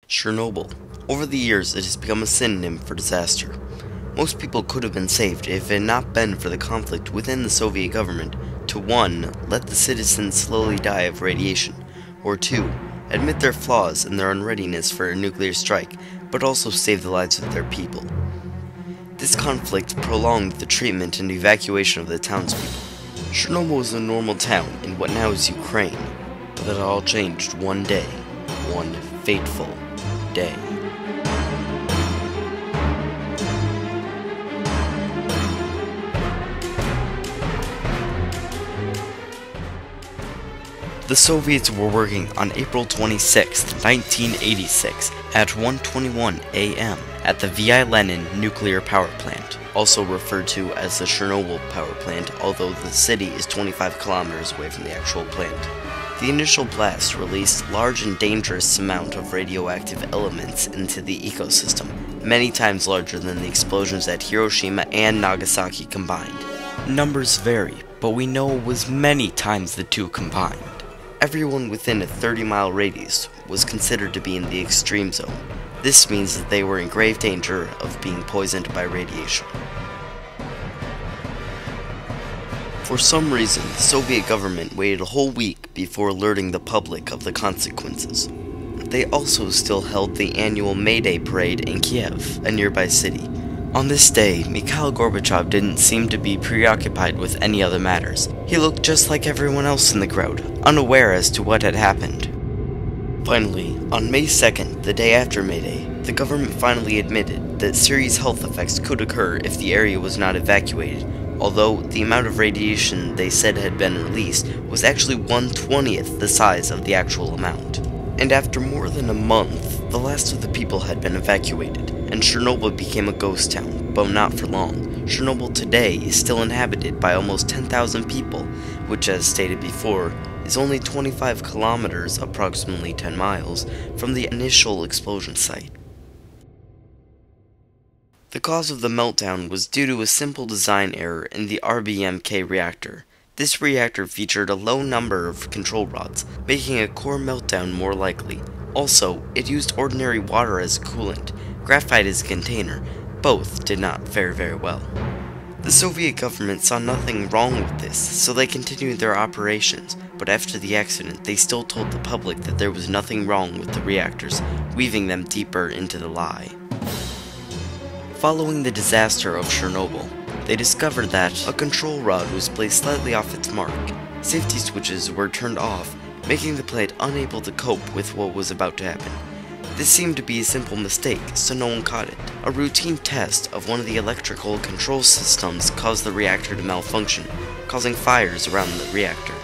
Chernobyl. Over the years, it has become a synonym for disaster. Most people could have been saved if it had not been for the conflict within the Soviet government to 1. Let the citizens slowly die of radiation, or 2. Admit their flaws and their unreadiness for a nuclear strike, but also save the lives of their people. This conflict prolonged the treatment and evacuation of the townspeople. Chernobyl was a normal town in what now is Ukraine, but it all changed one day, one fateful day. The Soviets were working on April 26, 1986, at 1:21 a.m. at the V.I. Lenin nuclear power plant, also referred to as the Chernobyl power plant, although the city is 25 kilometers away from the actual plant. The initial blast released large and dangerous amount of radioactive elements into the ecosystem, many times larger than the explosions at Hiroshima and Nagasaki combined. Numbers vary, but we know it was many times the two combined. Everyone within a 30-mile radius was considered to be in the extreme zone. This means that they were in grave danger of being poisoned by radiation. For some reason, the Soviet government waited a whole week before alerting the public of the consequences. They also still held the annual May Day parade in Kiev, a nearby city. On this day, Mikhail Gorbachev didn't seem to be preoccupied with any other matters. He looked just like everyone else in the crowd, unaware as to what had happened. Finally, on May 2nd, the day after May Day, the government finally admitted that serious health effects could occur if the area was not evacuated, although the amount of radiation they said had been released was actually 1/20th the size of the actual amount. And after more than a month, the last of the people had been evacuated, and Chernobyl became a ghost town, but not for long. Chernobyl today is still inhabited by almost 10,000 people, which, as stated before, is only 25 kilometers, approximately 10 miles, from the initial explosion site. The cause of the meltdown was due to a simple design error in the RBMK reactor. This reactor featured a low number of control rods, making a core meltdown more likely. Also, it used ordinary water as a coolant, graphite as a container. Both did not fare very well. The Soviet government saw nothing wrong with this, so they continued their operations, but after the accident they still told the public that there was nothing wrong with the reactors, weaving them deeper into the lie. Following the disaster of Chernobyl, they discovered that a control rod was placed slightly off its mark. Safety switches were turned off, making the plant unable to cope with what was about to happen. This seemed to be a simple mistake, so no one caught it. A routine test of one of the electrical control systems caused the reactor to malfunction, causing fires around the reactor.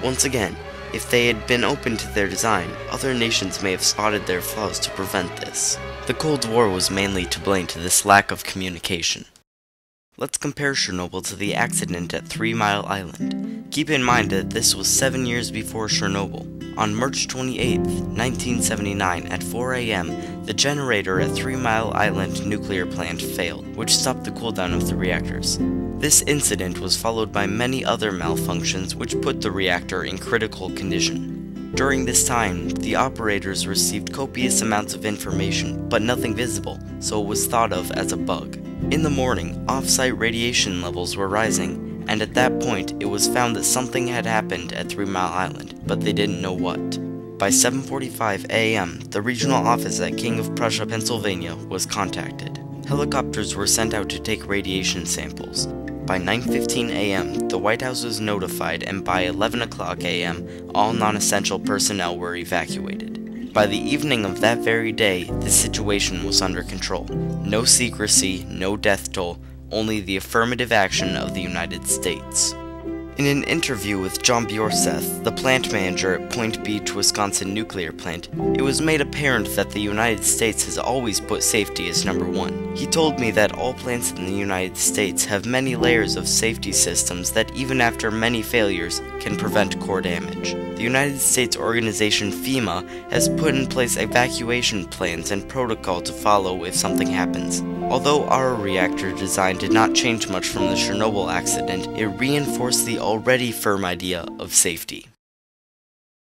Once again, if they had been open to their design, other nations may have spotted their flaws to prevent this. The Cold War was mainly to blame to this lack of communication. Let's compare Chernobyl to the accident at 3 Mile Island. Keep in mind that this was 7 years before Chernobyl. On March 28, 1979 at 4 a.m., the generator at 3 Mile Island nuclear plant failed, which stopped the cooldown of the reactors. This incident was followed by many other malfunctions which put the reactor in critical condition. During this time, the operators received copious amounts of information, but nothing visible, so it was thought of as a bug. In the morning, off-site radiation levels were rising, and at that point it was found that something had happened at 3 Mile Island, but they didn't know what. By 7:45 a.m., the regional office at King of Prussia, Pennsylvania was contacted. Helicopters were sent out to take radiation samples. By 9:15 a.m., the White House was notified, and by 11 o'clock a.m., all non-essential personnel were evacuated. By the evening of that very day, the situation was under control. No secrecy, no death toll, only the affirmative action of the United States. In an interview with John Bjorseth, the plant manager at Point Beach, Wisconsin nuclear plant, it was made apparent that the United States has always put safety as number one. He told me that all plants in the United States have many layers of safety systems that even after many failures can prevent core damage. The United States organization FEMA has put in place evacuation plans and protocol to follow if something happens. Although our reactor design did not change much from the Chernobyl accident, it reinforced the already firm idea of safety.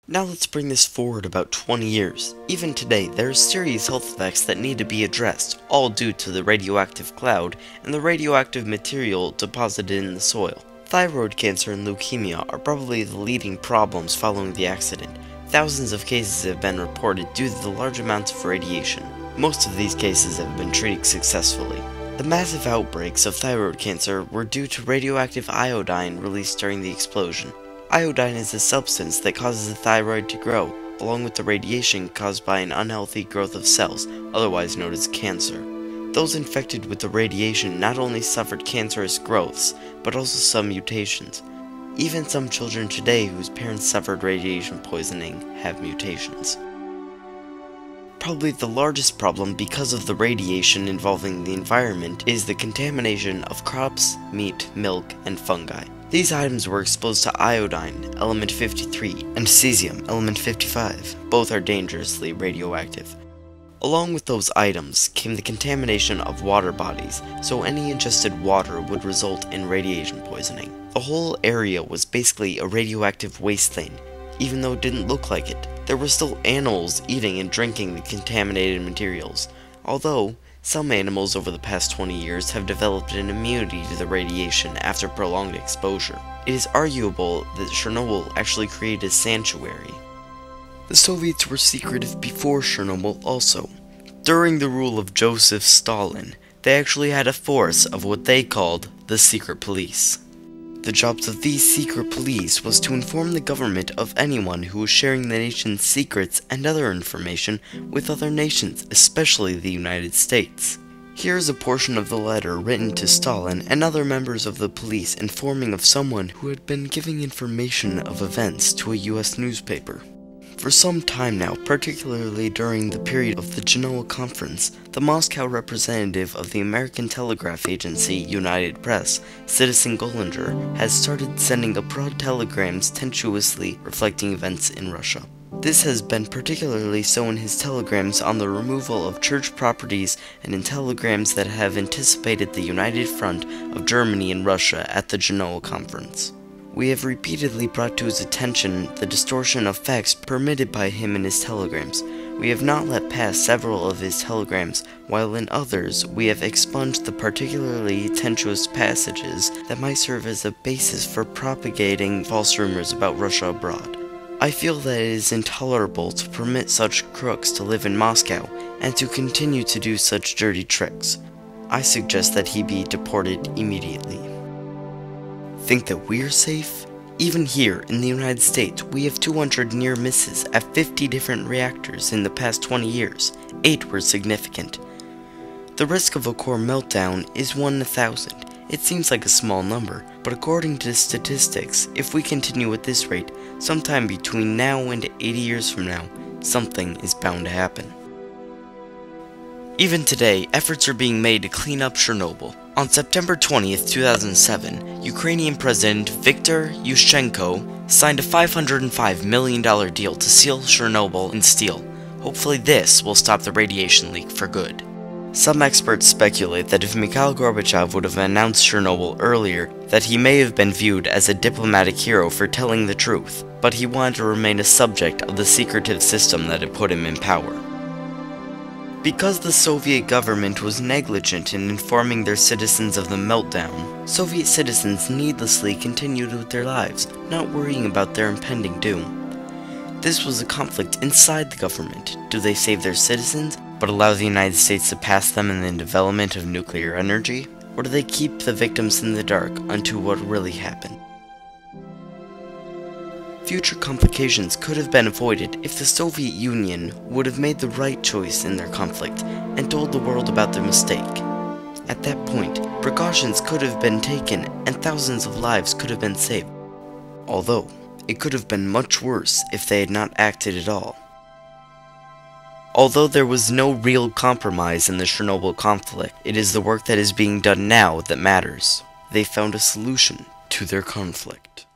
Now let's bring this forward about 20 years. Even today, there are serious health effects that need to be addressed, all due to the radioactive cloud and the radioactive material deposited in the soil. Thyroid cancer and leukemia are probably the leading problems following the accident. Thousands of cases have been reported due to the large amounts of radiation. Most of these cases have been treated successfully. The massive outbreaks of thyroid cancer were due to radioactive iodine released during the explosion. Iodine is a substance that causes the thyroid to grow, along with the radiation caused by an unhealthy growth of cells, otherwise known as cancer. Those infected with the radiation not only suffered cancerous growths, but also some mutations. Even some children today whose parents suffered radiation poisoning have mutations. Probably the largest problem because of the radiation involving the environment is the contamination of crops, meat, milk, and fungi. These items were exposed to iodine, element 53, and cesium, element 55. Both are dangerously radioactive. Along with those items came the contamination of water bodies, so any ingested water would result in radiation poisoning. The whole area was basically a radioactive wasteland, even though it didn't look like it. There were still animals eating and drinking the contaminated materials, although some animals over the past 20 years have developed an immunity to the radiation after prolonged exposure. It is arguable that Chernobyl actually created a sanctuary. The Soviets were secretive before Chernobyl also. During the rule of Joseph Stalin, they actually had a force of what they called the secret police. The jobs of these secret police was to inform the government of anyone who was sharing the nation's secrets and other information with other nations, especially the United States. Here is a portion of the letter written to Stalin and other members of the police informing of someone who had been giving information of events to a US newspaper. For some time now, particularly during the period of the Genoa Conference, the Moscow representative of the American Telegraph Agency, United Press, Citizen Gollinger, has started sending abroad telegrams tensuously reflecting events in Russia. This has been particularly so in his telegrams on the removal of church properties and in telegrams that have anticipated the united front of Germany and Russia at the Genoa Conference. We have repeatedly brought to his attention the distortion of facts permitted by him in his telegrams. We have not let pass several of his telegrams, while in others we have expunged the particularly tenuous passages that might serve as a basis for propagating false rumors about Russia abroad. I feel that it is intolerable to permit such crooks to live in Moscow and to continue to do such dirty tricks. I suggest that he be deported immediately. Think that we're safe? Even here in the United States, we have 200 near misses at 50 different reactors in the past 20 years. 8 were significant. The risk of a core meltdown is 1 in 1,000. It seems like a small number, but according to statistics, if we continue at this rate, sometime between now and 80 years from now, something is bound to happen. Even today, efforts are being made to clean up Chernobyl. On September 20th, 2007, Ukrainian President Viktor Yushchenko signed a $505 million deal to seal Chernobyl in steel. Hopefully this will stop the radiation leak for good. Some experts speculate that if Mikhail Gorbachev would have announced Chernobyl earlier, that he may have been viewed as a diplomatic hero for telling the truth, but he wanted to remain a subject of the secretive system that had put him in power. Because the Soviet government was negligent in informing their citizens of the meltdown, Soviet citizens needlessly continued with their lives, not worrying about their impending doom. This was a conflict inside the government. Do they save their citizens, but allow the United States to pass them in the development of nuclear energy? Or do they keep the victims in the dark unto what really happened? Future complications could have been avoided if the Soviet Union would have made the right choice in their conflict and told the world about their mistake. At that point, precautions could have been taken and thousands of lives could have been saved. Although, it could have been much worse if they had not acted at all. Although there was no real compromise in the Chernobyl conflict, it is the work that is being done now that matters. They found a solution to their conflict.